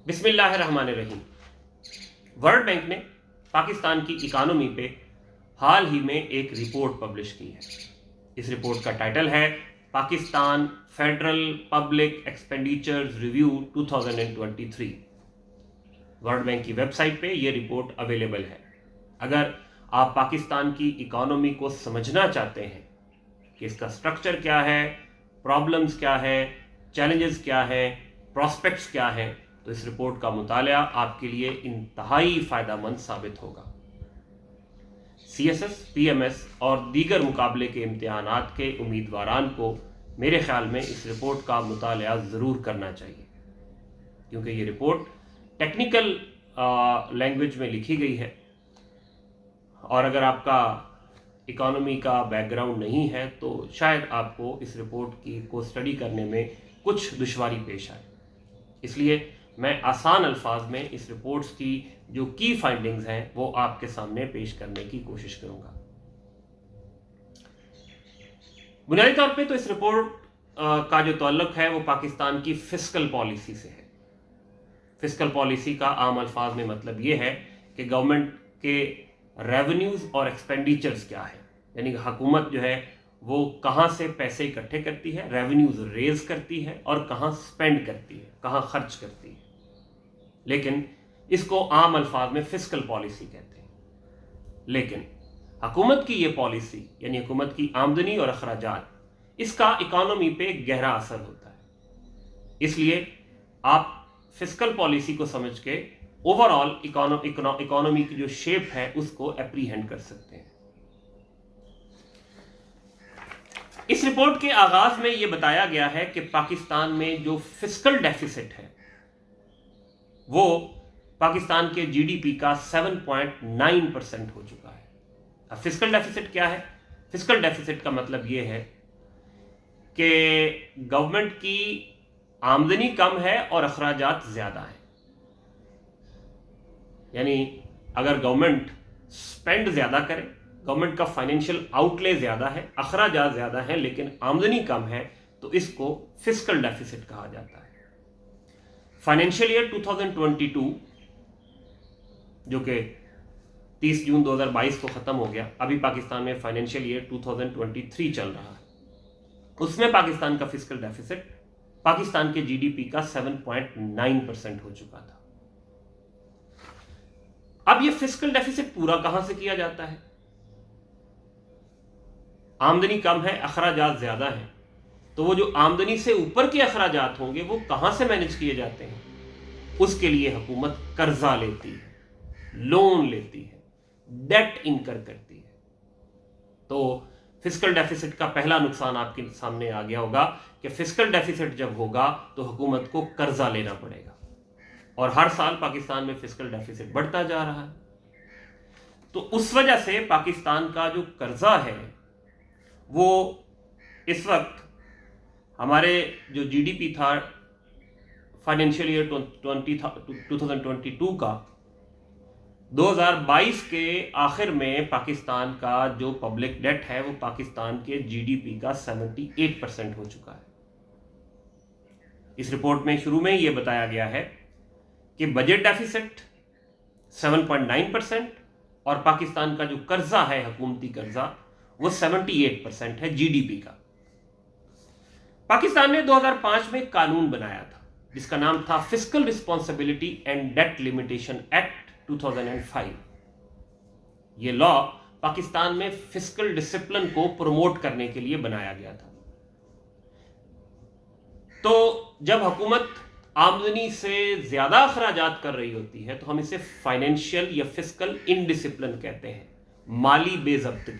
बिस्मिल्लाहिर्रहमानिर्रहीम। World bank ने पाकिस्तान की इकानमी पे हाल ही में एक रिपोर्ट पब्लिश की है। इस रिपोर्ट का टाइटल है Pakistan federal public expenditures review 2023। World bank की वेबसाइट पे ये रिपोर्ट अवेलेबल है। अगर आप पाकिस्तान की इकोनॉमी को समझना चाहते हैं कि इसका स्ट्रक्चर क्या है, प्रॉब्लम्स क्या है, चैलेंजेस क्या है, प्रॉस्पेक्ट्स क्या है, तो इस रिपोर्ट का मुताला आपके लिए इंतहाई फ़ायदेमंद साबित होगा। CSS, PMS और दीगर मुकाबले के इम्तिहानात के उम्मीदवारान को मेरे ख्याल में इस रिपोर्ट का मुताला ज़रूर करना चाहिए, क्योंकि ये रिपोर्ट टेक्निकल लैंग्वेज में लिखी गई है और अगर आपका इकोनॉमी का बैकग्राउंड नहीं है तो शायद आपको इस रिपोर्ट को स्टडी करने में कुछ दुश्वारी पेश आए। इसलिए मैं आसान अल्फाज में इस रिपोर्ट्स की जो की फाइंडिंग्स हैं वो आपके सामने पेश करने की कोशिश करूंगा। बुनियादी तौर पे तो इस रिपोर्ट का जो ताल्लुक है वो पाकिस्तान की फिस्कल पॉलिसी से है। फिस्कल पॉलिसी का आम अल्फाज में मतलब ये है कि गवर्नमेंट के रेवेन्यूज और एक्सपेंडिचर्स क्या है, यानी कि हुकूमत जो है वो कहाँ से पैसे इकट्ठे करती है, रेवेन्यूज रेज करती है और कहाँ स्पेंड करती है, कहाँ खर्च करती है। लेकिन इसको आम अल्फाज में फिस्कल पॉलिसी कहते हैं। लेकिन हुकूमत की ये पॉलिसी यानी हुकूमत की आमदनी और अखराजात, इसका इकोनॉमी पे गहरा असर होता है। इसलिए आप फिस्कल पॉलिसी को समझ के ओवरऑल इकोनॉमी की जो शेप है उसको एप्रीहेंड कर सकते हैं। इस रिपोर्ट के आगाज में यह बताया गया है कि पाकिस्तान में जो फिस्कल डेफिसिट है वो पाकिस्तान के जीडीपी का 7.9% हो चुका है। अब फिस्कल डेफिसिट क्या है? फिस्कल डेफिसिट का मतलब यह है कि गवर्नमेंट की आमदनी कम है और अखराजात ज्यादा है। यानी अगर गवर्नमेंट स्पेंड ज्यादा करे, गवर्नमेंट का फाइनेंशियल आउटले ज्यादा है, अखराजात ज्यादा है लेकिन आमदनी कम है, तो इसको फिस्कल डेफिसिट कहा जाता है। फाइनेंशियल ईयर 2022 जो कि 30 जून 2022 को खत्म हो गया, अभी पाकिस्तान में फाइनेंशियल ईयर 2023 चल रहा है, उसमें पाकिस्तान का फिस्कल डेफिसिट पाकिस्तान के जीडीपी का 7.9% हो चुका था। अब यह फिस्कल डेफिसिट पूरा कहां से किया जाता है? आमदनी कम है, अखराजात ज्यादा है, तो वो जो आमदनी से ऊपर के अखराजात होंगे वो कहां से मैनेज किए जाते हैं? उसके लिए हुकूमत कर्जा लेती है, लोन लेती है, डेट इनकर करती है। तो फिस्कल डेफिसिट का पहला नुकसान आपके सामने आ गया होगा कि फिस्कल डेफिसिट जब होगा तो हुकूमत को कर्जा लेना पड़ेगा और हर साल पाकिस्तान में फिस्कल डेफिसिट बढ़ता जा रहा है। तो उस वजह से पाकिस्तान का जो कर्जा है वो इस वक्त हमारे जो जीडीपी था फाइनेंशियल ईयर 2022 का, 2022 के आखिर में पाकिस्तान का जो पब्लिक डेट है वो पाकिस्तान के जीडीपी का 78% हो चुका है। इस रिपोर्ट में शुरू में ये बताया गया है कि बजट डेफिसिट 7.9% और पाकिस्तान का जो कर्जा है, हुकूमती कर्जा, वो 78% है जीडीपी का। पाकिस्तान ने 2005 में कानून बनाया था जिसका नाम था fiscal responsibility and debt limitation act 2005। यह लॉ पाकिस्तान में फिस्कल डिसिप्लिन को प्रमोट करने के लिए बनाया गया था। तो जब हुकूमत आमदनी से ज्यादा अखराजात कर रही होती है तो हम इसे फाइनेंशियल या फिस्कल इनडिसिप्लिन कहते हैं, माली बेज़ब्ती।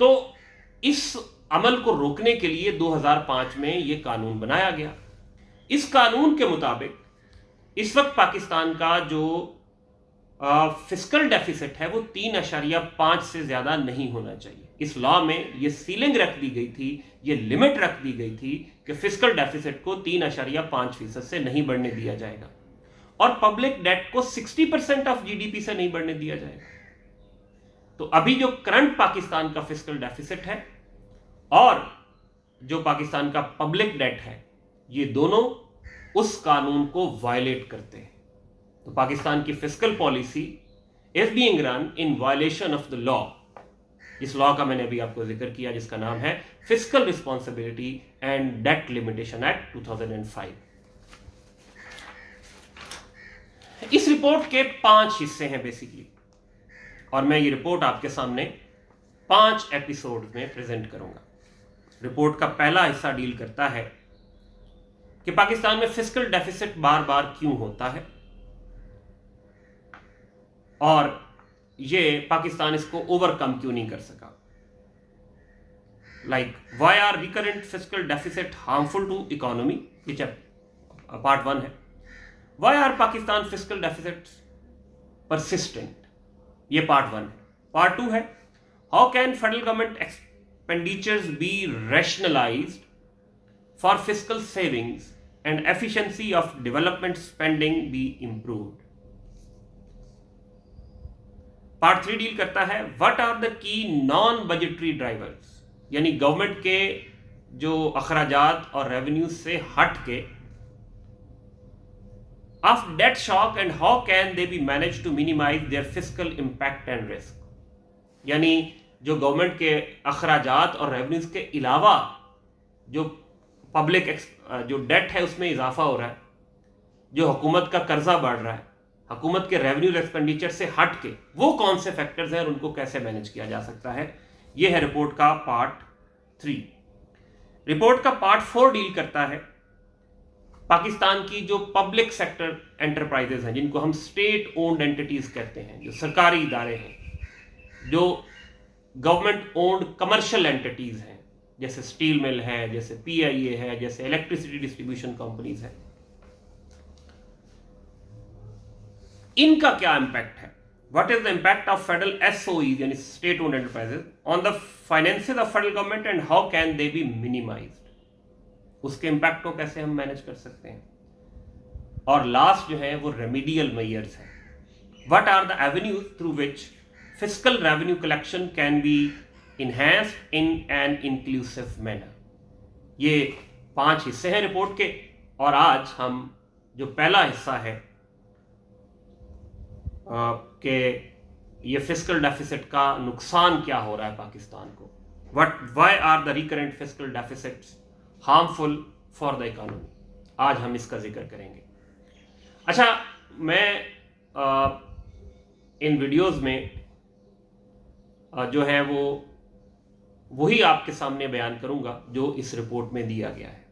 तो इस अमल को रोकने के लिए 2005 में यह कानून बनाया गया। इस कानून के मुताबिक इस वक्त पाकिस्तान का जो फिस्कल डेफिसिट है वो 3.5 से ज्यादा नहीं होना चाहिए। इस लॉ में यह सीलिंग रख दी गई थी, यह लिमिट रख दी गई थी कि फिस्कल डेफिसिट को 3.5% से नहीं बढ़ने दिया जाएगा और पब्लिक डेट को 60% ऑफ जीडीपी से नहीं बढ़ने दिया जाएगा। तो अभी जो करंट पाकिस्तान का फिस्कल डेफिसिट है और जो पाकिस्तान का पब्लिक डेट है, ये दोनों उस कानून को वायलेट करते हैं। तो पाकिस्तान की fiscal policy is being run in violation of the law. इस लॉ का मैंने अभी आपको जिक्र किया, जिसका नाम है fiscal responsibility and debt limitation act 2005। इस रिपोर्ट के 5 हिस्से हैं बेसिकली, और मैं ये रिपोर्ट आपके सामने 5 एपिसोड में प्रेजेंट करूंगा। रिपोर्ट का पहला हिस्सा डील करता है कि पाकिस्तान में फिस्कल डेफिसिट बार बार क्यों होता है, और ये पाकिस्तान इसको ओवरकम क्यों नहीं कर सका। Like why are recurrent fiscal deficit harmful to economy, ये पार्ट 1 है। Why are Pakistan fiscal deficit persistent, ये पार्ट 1 है। पार्ट 2 है how can federal government expenditures be rationalized for fiscal savings and efficiency of development spending be improved. Part 3 deal करता है what are the key non budgetary drivers, यानी government के जो अखराजात और रेवेन्यू से हट के of date shock and how can they be manage to minimize their fiscal impact and risk. यानी जो गवर्नमेंट के अखराजात और रेवेन्यूज के अलावा जो पब्लिक जो डेट है उसमें इजाफा हो रहा है, जो हुकूमत का कर्जा बढ़ रहा है, हुकूमत के रेवेन्यू एक्सपेंडिचर से हट के वो कौन से फैक्टर्स हैं और उनको कैसे मैनेज किया जा सकता है। ये है रिपोर्ट का पार्ट 3। रिपोर्ट का पार्ट 4 डील करता है पाकिस्तान की जो पब्लिक सेक्टर एंटरप्राइजेज हैं, जिनको हम स्टेट ओन्ड एंटिटीज कहते हैं, जो सरकारी इदारे हैं, जो गवर्नमेंट ओन्ड कमर्शियल एंटिटीज हैं, जैसे स्टील मिल है, जैसे PIA है, जैसे इलेक्ट्रिसिटी डिस्ट्रीब्यूशन कंपनीज है, इनका क्या इंपैक्ट है। What is the impact of federal SOEs यानी state owned enterprises on the finances of federal government and how can they B minimised, उसके इंपैक्ट को कैसे हम मैनेज कर सकते हैं। और लास्ट जो है वो रेमिडियल मेजर्स है। What are the avenues through which fiscal revenue collection can be enhanced in an inclusive manner. ये 5 हिस्से हैं रिपोर्ट के, और आज हम जो पहला हिस्सा है कि ये फिस्कल डेफिसिट का नुकसान क्या हो रहा है पाकिस्तान को, why are the recurrent fiscal deficits harmful for the economy, आज हम इसका जिक्र करेंगे। अच्छा, मैं इन वीडियोस में जो है वो वही आपके सामने बयान करूंगा जो इस रिपोर्ट में दिया गया है,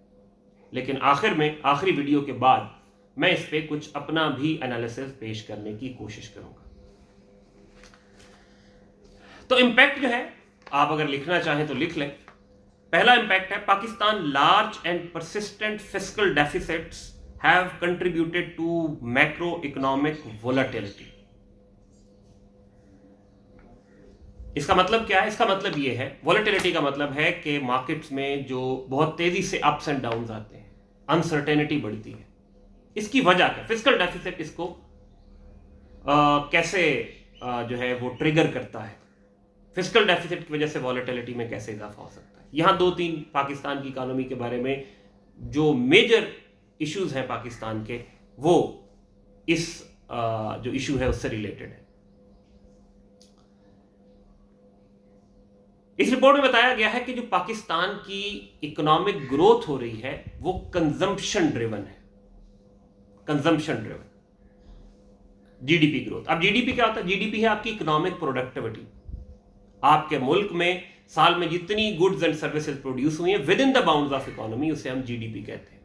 लेकिन आखिर में आखिरी वीडियो के बाद मैं इस पे कुछ अपना भी एनालिसिस पेश करने की कोशिश करूंगा। तो इंपैक्ट जो है, आप अगर लिखना चाहें तो लिख लें। पहला इंपैक्ट है Pakistan large and persistent fiscal deficits have contributed to macro economic volatility. इसका मतलब क्या है? इसका मतलब यह है, वोलेटिलिटी का मतलब है कि मार्केट्स में जो बहुत तेजी से अप्स एंड डाउन्स आते हैं, अनसर्टेनिटी बढ़ती है। इसकी वजह क्या? फिस्कल डेफिसिट इसको कैसे जो है वो ट्रिगर करता है। फिस्कल डेफिसिट की वजह से वॉलेटिलिटी में कैसे इजाफा हो सकता है। यहां 2-3 पाकिस्तान की इकोनॉमी के बारे में जो मेजर इश्यूज हैं पाकिस्तान के, वो इस जो इशू है उससे रिलेटेड है। इस रिपोर्ट में बताया गया है कि जो पाकिस्तान की इकोनॉमिक ग्रोथ हो रही है वो कंजम्पशन ड्रिवन है, कंजम्पशन ड्रिवन जीडीपी ग्रोथ। अब जीडीपी क्या होता है? जीडीपी है आपकी इकोनॉमिक प्रोडक्टिविटी। आपके मुल्क में साल में जितनी गुड्स एंड सर्विसेज प्रोड्यूस हुई हैं within the bounds of economy, उसे हम जीडीपी कहते हैं।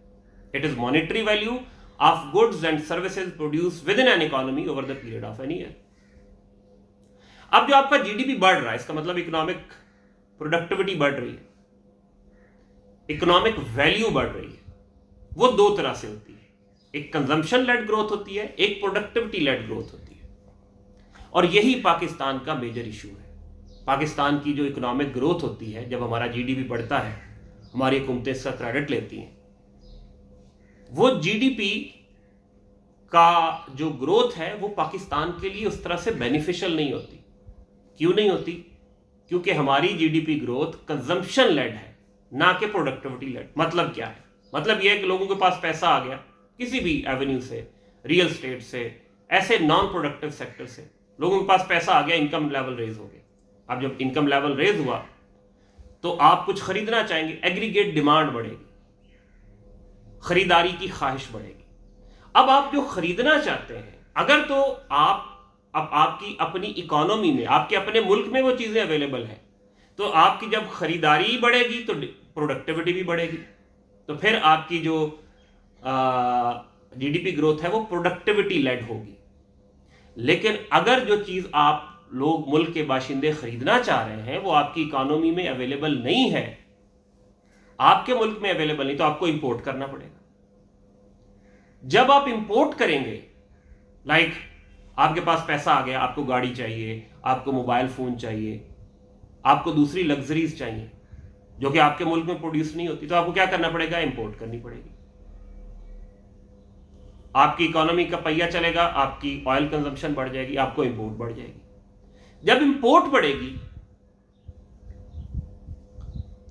It is monetary value of goods and services produce within an economy over the period of an year. अब जो आपका जीडीपी बढ़ रहा है, इसका मतलब इकोनॉमिक प्रोडक्टिविटी बढ़ रही है, इकोनॉमिक वैल्यू बढ़ रही है। वो 2 तरह से होती है, एक कंजम्पशन लेड ग्रोथ होती है, एक प्रोडक्टिविटी लेड ग्रोथ होती है। और यही पाकिस्तान का मेजर इशू है। पाकिस्तान की जो इकोनॉमिक ग्रोथ होती है, जब हमारा जीडीपी बढ़ता है, हमारी हुकूमतें इसका क्रेडिट लेती हैं, वो जीडीपी का जो ग्रोथ है वो पाकिस्तान के लिए उस तरह से बेनिफिशियल नहीं होती। क्यों नहीं होती? क्योंकि हमारी जीडीपी ग्रोथ कंजम्पशन लेड है, ना कि प्रोडक्टिविटी लेड। मतलब क्या है? मतलब यह है कि लोगों के पास पैसा आ गया, किसी भी एवेन्यू से, रियल स्टेट से, ऐसे नॉन प्रोडक्टिव सेक्टर से लोगों के पास पैसा आ गया, इनकम लेवल रेज हो गया। अब जब इनकम लेवल रेज हुआ तो आप कुछ खरीदना चाहेंगे, एग्रीगेट डिमांड बढ़ेगी, खरीदारी की ख्वाहिश बढ़ेगी। अब आप जो खरीदना चाहते हैं, अगर तो आप अब आपकी अपनी इकोनॉमी में, आपके अपने मुल्क में वो चीजें अवेलेबल हैं, तो आपकी जब खरीदारी बढ़ेगी तो प्रोडक्टिविटी भी बढ़ेगी, तो फिर आपकी जो जीडीपी ग्रोथ है वो प्रोडक्टिविटी लेड होगी। लेकिन अगर जो चीज आप लोग, मुल्क के बाशिंदे खरीदना चाह रहे हैं, वो आपकी इकोनॉमी में अवेलेबल नहीं है, आपके मुल्क में अवेलेबल नहीं, तो आपको इंपोर्ट करना पड़ेगा। जब आप इंपोर्ट करेंगे, लाइक आपके पास पैसा आ गया, आपको गाड़ी चाहिए, आपको मोबाइल फोन चाहिए, आपको दूसरी लग्जरीज चाहिए जो कि आपके मुल्क में प्रोड्यूस नहीं होती, तो आपको क्या करना पड़ेगा? इंपोर्ट करनी पड़ेगी। आपकी इकोनॉमी का पहिया चलेगा, आपकी ऑयल कंजम्पशन बढ़ जाएगी, आपको इंपोर्ट बढ़ जाएगी। जब इंपोर्ट बढ़ेगी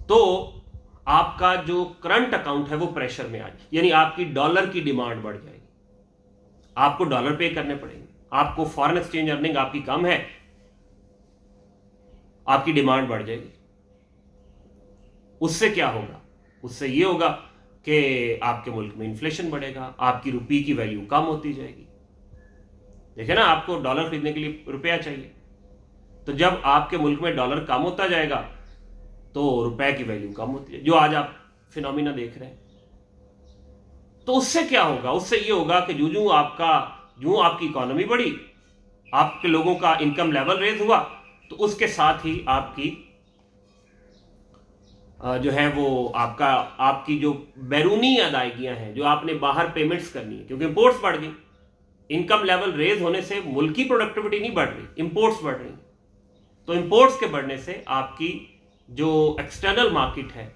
तो आपका जो करंट अकाउंट है वो प्रेशर में आ जाए, यानी आपकी डॉलर की डिमांड बढ़ जाएगी, आपको डॉलर पे करने पड़ेंगे, आपको फॉरेन एक्सचेंज अर्निंग आपकी कम है, आपकी डिमांड बढ़ जाएगी। उससे क्या होगा? उससे यह होगा कि आपके मुल्क में इन्फ्लेशन बढ़ेगा, आपकी रुपये की वैल्यू कम होती जाएगी। देखिए ना, आपको डॉलर खरीदने के लिए रुपया चाहिए, तो जब आपके मुल्क में डॉलर कम होता जाएगा तो रुपए की वैल्यू कम होती है, जो आज आप फिनोमिना देख रहे हैं। तो उससे क्या होगा? उससे ये होगा कि जो आपकी इकोनॉमी बढ़ी, आपके लोगों का इनकम लेवल रेज हुआ, तो उसके साथ ही आपकी जो है वो आपकी जो बैरूनी अदायगियां हैं, जो आपने बाहर पेमेंट्स करनी है, क्योंकि इंपोर्ट्स बढ़ गई, इनकम लेवल रेज होने से मुल्क की प्रोडक्टिविटी नहीं बढ़ रही, इंपोर्ट्स बढ़ रही। तो इंपोर्ट्स के बढ़ने से आपकी जो एक्सटर्नल मार्केट है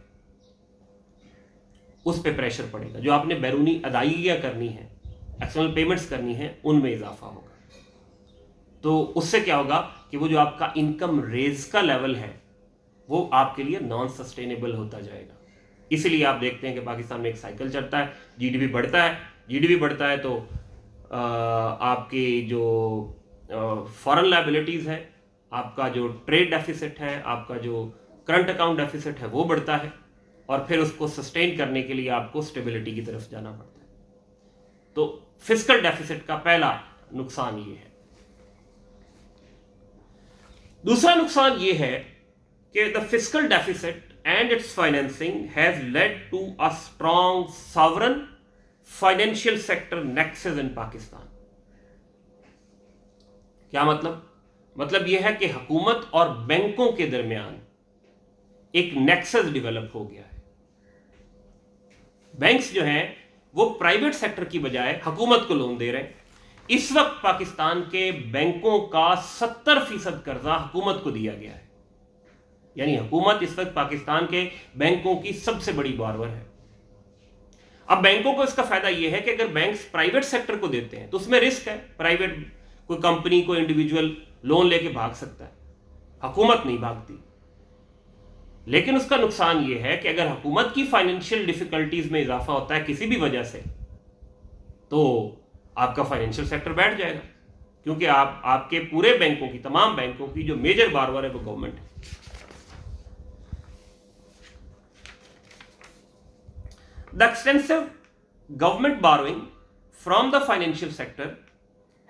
उस पे प्रेशर पड़ेगा, जो आपने बैरूनी अदायगियां करनी है, एक्सटर्नल पेमेंट्स करनी है, उनमें इजाफा होगा। तो उससे क्या होगा कि वो जो आपका इनकम रेज का लेवल है वो आपके लिए नॉन सस्टेनेबल होता जाएगा। इसीलिए आप देखते हैं कि पाकिस्तान में एक साइकिल चलता है, जीडीपी बढ़ता है तो आपकी जो फॉरेन लायबिलिटीज है, आपका जो ट्रेड डेफिसिट है, आपका जो करंट अकाउंट डेफिसिट है वो बढ़ता है, और फिर उसको सस्टेन करने के लिए आपको स्टेबिलिटी की तरफ जाना पड़ता है। तो फिस्कल डेफिसिट का पहला नुकसान ये है। दूसरा नुकसान ये है कि the fiscal deficit and its financing has led to a strong sovereign financial sector nexus in Pakistan. क्या मतलब यह है कि हुकूमत और बैंकों के दरमियान एक नेक्सस डेवलप हो गया है। बैंक्स जो हैं वो प्राइवेट सेक्टर की बजाय हुकूमत को लोन दे रहे हैं। इस वक्त पाकिस्तान के बैंकों का 70% कर्जा हुकूमत को दिया गया है, यानी हुकूमत इस वक्त पाकिस्तान के बैंकों की सबसे बड़ी बोरोवर है। अब बैंकों को इसका फायदा यह है कि अगर बैंक्स प्राइवेट सेक्टर को देते हैं तो उसमें रिस्क है, प्राइवेट कोई कंपनी, कोई इंडिविजुअल लोन लेके भाग सकता है, हुकूमत नहीं भागती। लेकिन उसका नुकसान यह है कि अगर हुकूमत की फाइनेंशियल डिफिकल्टीज में इजाफा होता है किसी भी वजह से, तो आपका फाइनेंशियल सेक्टर बैठ जाएगा, क्योंकि आपके पूरे बैंकों की, तमाम बैंकों की जो मेजर बारोवर है वो गवर्नमेंट है। The extensive government borrowing from the financial sector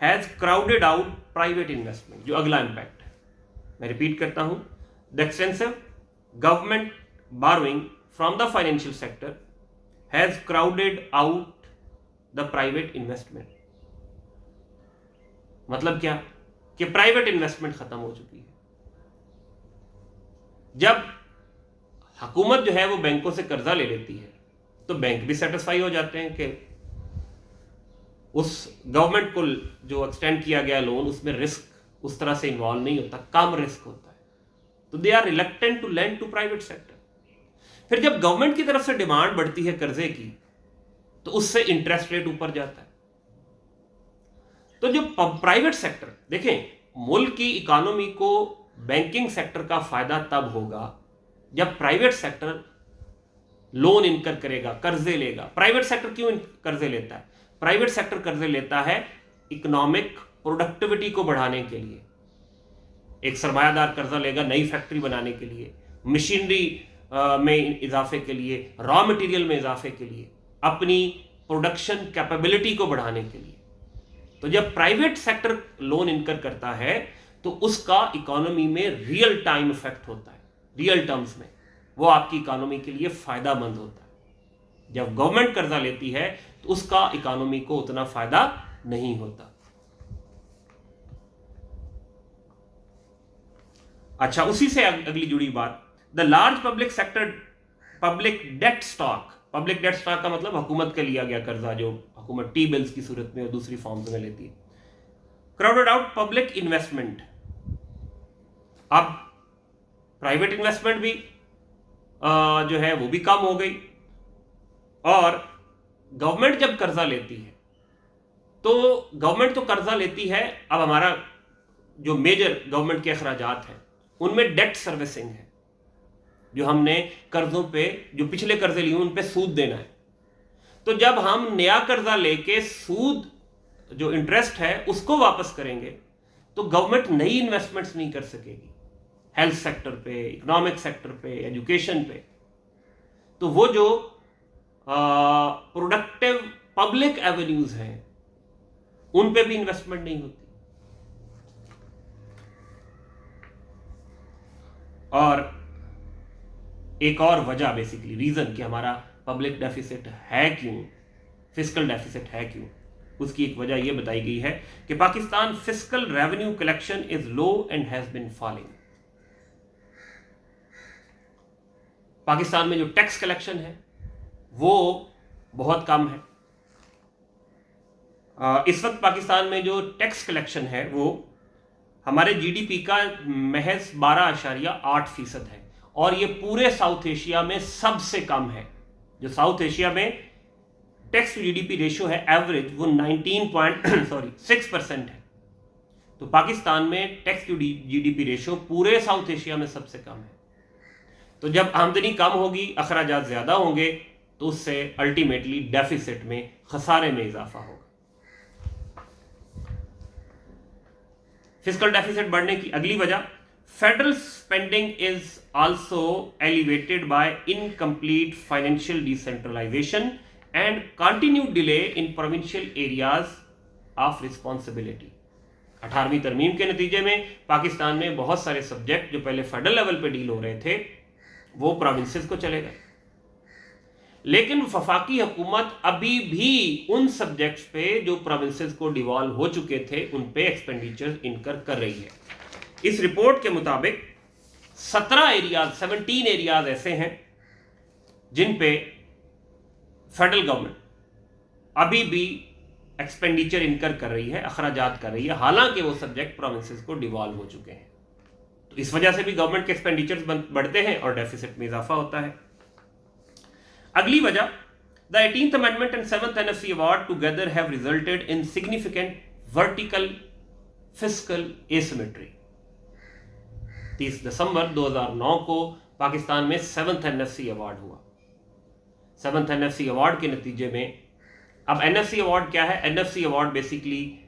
has crowded out private investment. जो अगला इंपैक्ट है, मैं रिपीट करता हूं, the extensive government borrowing from the financial sector has crowded out the private investment. मतलब क्या? कि प्राइवेट इन्वेस्टमेंट खत्म हो चुकी है। जब हुकूमत जो है वो बैंकों से कर्जा ले लेती है तो बैंक भी सेटिस्फाई हो जाते हैं कि उस गवर्नमेंट को जो एक्सटेंड किया गया लोन, उसमें रिस्क उस तरह से इन्वॉल्व नहीं होता, कम रिस्क होता है, तो they are reluctant to lend to private sector. फिर जब गवर्नमेंट की तरफ से डिमांड बढ़ती है कर्जे की, तो उससे इंटरेस्ट रेट ऊपर जाता है। तो जो प्राइवेट सेक्टर, देखें, मुल्क की इकोनॉमी को बैंकिंग सेक्टर का फायदा तब होगा जब प्राइवेट सेक्टर लोन इनकर करेगा, कर्जे लेगा। प्राइवेट सेक्टर क्यों कर्जे लेता है? प्राइवेट सेक्टर कर्जे लेता है इकोनॉमिक प्रोडक्टिविटी को बढ़ाने के लिए। एक सरमायादार कर्जा लेगा नई फैक्ट्री बनाने के लिए, मशीनरी में इजाफे के लिए, रॉ मटेरियल में इजाफे के लिए, अपनी प्रोडक्शन कैपेबिलिटी को बढ़ाने के लिए। तो जब प्राइवेट सेक्टर लोन इनकर करता है तो उसका इकोनॉमी में रियल टाइम इफेक्ट होता है, रियल टर्म्स में वो आपकी इकोनॉमी के लिए फायदामंद होता है। जब गवर्नमेंट कर्जा लेती है तो उसका इकोनॉमी को उतना फायदा नहीं होता। अच्छा, उसी से अगली जुड़ी बात, the large public debt stock का मतलब हुकूमत के लिया गया कर्जा जो हुकूमत टी बिल्स की सूरत में और दूसरी फॉर्म्स में लेती है। Crowded out public investment. अब प्राइवेट इन्वेस्टमेंट भी जो है वो भी कम हो गई, और गवर्नमेंट जब कर्जा लेती है तो गवर्नमेंट तो कर्जा लेती है। अब हमारा जो मेजर गवर्नमेंट के अखराजात हैं उनमें डेट सर्विसिंग है, जो हमने कर्जों पे जो पिछले कर्जे लिए उन पे सूद देना है। तो जब हम नया कर्जा लेके सूद जो इंटरेस्ट है उसको वापस करेंगे तो गवर्नमेंट नई इन्वेस्टमेंट्स नहीं कर सकेगी हेल्थ सेक्टर पे, इकोनॉमिक सेक्टर पे, एजुकेशन पे। तो वो जो प्रोडक्टिव पब्लिक एवेन्यूज हैं उन पे भी इन्वेस्टमेंट नहीं होती। और एक और वजह, बेसिकली रीजन कि हमारा पब्लिक डेफिसिट है क्यों, फिस्कल डेफिसिट है क्यों, उसकी एक वजह यह बताई गई है कि Pakistan fiscal revenue collection is low and has been falling. Pakistan में जो टैक्स कलेक्शन है वो बहुत कम है। इस वक्त पाकिस्तान में जो टैक्स कलेक्शन है वो हमारे जीडीपी का महज 12.8% है, और ये पूरे साउथ एशिया में सबसे कम है। जो साउथ एशिया में टैक्स टू जीडीपी रेशियो है एवरेज, वो 19.6% है। तो पाकिस्तान में टैक्स टू जीडीपी रेशियो पूरे साउथ एशिया में सबसे कम है। तो जब आमदनी कम होगी, अखराजात ज्यादा होंगे, तो उससे अल्टीमेटली डेफिसिट में, खसारे में इजाफा होगा। फिस्कल डेफिसिट बढ़ने की अगली वजह, federal spending is also elevated by incomplete financial decentralisation and continued delay in provincial areas of responsibility. 18वीं तरमीम के नतीजे में पाकिस्तान में बहुत सारे सब्जेक्ट जो पहले फेडरल लेवल पे डील हो रहे थे वो प्रोविंसेस को चले गए, लेकिन वफाकी हुकूमत अभी भी उन सब्जेक्ट्स पे जो प्रोविंसेस को डिवॉल्व हो चुके थे उन पे एक्सपेंडिचर इनकर कर रही है। इस रिपोर्ट के मुताबिक 17 एरियाज ऐसे हैं जिन पे फेडरल गवर्नमेंट अभी भी एक्सपेंडिचर इनकर कर रही है, अखराजात कर रही है, हालांकि वो सब्जेक्ट प्रोविंसेस को डिवॉल्व हो चुके हैं। तो इस वजह से भी गवर्नमेंट के एक्सपेंडिचर्स बढ़ते हैं और डेफिसिट में इजाफा होता है। अगली वजह, the 18th Amendment and 7th NFC Award together have resulted in significant vertical fiscal asymmetry। 30 दिसंबर 2009 को पाकिस्तान में 7th NFC अवार्ड हुआ। 7th NFC अवार्ड के नतीजे में, अब NFC अवार्ड क्या है? NFC अवार्ड बेसिकली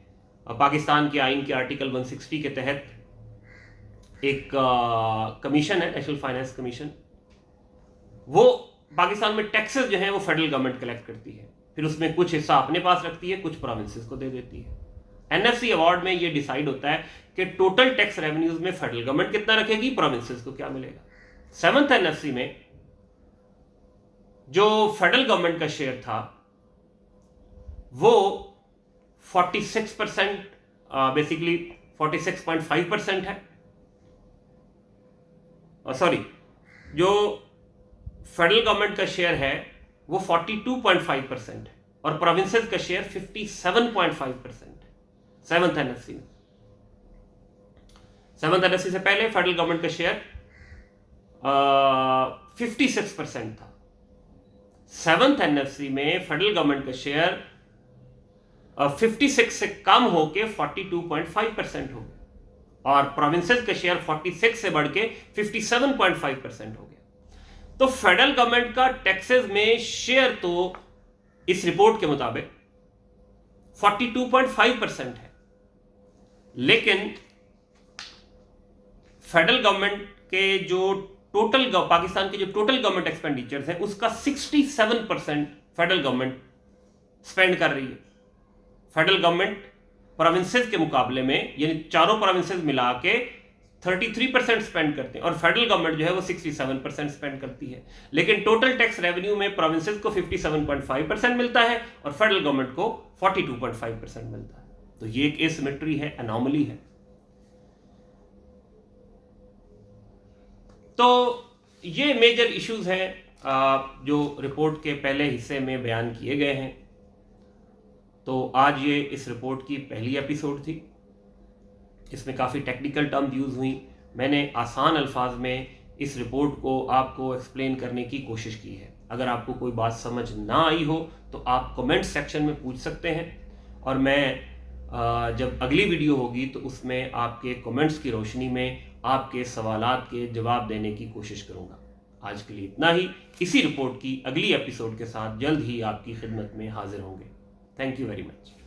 पाकिस्तान के आइन के आर्टिकल 160 के तहत एक कमीशन है, नेशनल फाइनेंस कमीशन। वो पाकिस्तान में टैक्सेस जो हैं वो फेडरल गवर्नमेंट कलेक्ट करती है, फिर उसमें कुछ हिस्सा अपने पास रखती है, कुछ प्रोविंसेस को दे देती है। एनएफसी अवार्ड में ये डिसाइड होता है कि टोटल टैक्स रेवेन्यूज में फेडरल गवर्नमेंट कितना रखेगी, प्रोविंसेस को क्या मिलेगा। 7th एनएफसी में जो फेडरल गवर्नमेंट का शेयर था वो 46%, बेसिकली 46.5% है। सॉरी, जो फेडरल गवर्नमेंट का शेयर है वो 42.5% है और प्रोविंसेस का शेयर 57.5% है 7th एनएफसी में। 7th एनएफसी से पहले फेडरल गवर्नमेंट का शेयर 56% था। 7th एनएफसी में फेडरल गवर्नमेंट का शेयर 56 से कम होके 42.5% हो गया और प्रोविंसेस का शेयर 46 से बढ़ के 57.5% हो गया। तो फेडरल गवर्नमेंट का टैक्सेस में शेयर तो इस रिपोर्ट के मुताबिक 42.5% है, लेकिन फेडरल गवर्नमेंट के जो पाकिस्तान के जो टोटल गवर्नमेंट एक्सपेंडिचर्स है उसका 67% फेडरल गवर्नमेंट स्पेंड कर रही है। फेडरल गवर्नमेंट प्रोविंसेस के मुकाबले में, यानी चारों प्रोविंसेस मिला के 33% स्पेंड करते हैं और फेडरल गवर्नमेंट जो है वो 67% स्पेंड करती है। लेकिन टोटल टैक्स रेवेन्यू में प्रोविंसेस को 57.5% मिलता है और फेडरल गवर्नमेंट को 42.5% मिलता है। तो ये एक एसिमेट्री है, एनॉमली है। तो ये मेजर इश्यूज हैं जो रिपोर्ट के पहले हिस्से में बयान किए गए हैं। तो आज ये इस रिपोर्ट की पहली एपिसोड थी। इसमें काफ़ी टेक्निकल टर्म यूज़ हुई। मैंने आसान अल्फाज में इस रिपोर्ट को आपको एक्सप्लेन करने की कोशिश की है। अगर आपको कोई बात समझ ना आई हो तो आप कमेंट सेक्शन में पूछ सकते हैं और मैं जब अगली वीडियो होगी तो उसमें आपके कमेंट्स की रोशनी में आपके सवालात के जवाब देने की कोशिश करूँगा। आज के लिए इतना ही। इसी रिपोर्ट की अगली एपिसोड के साथ जल्द ही आपकी खिदमत में हाजिर होंगे। Thank you very much.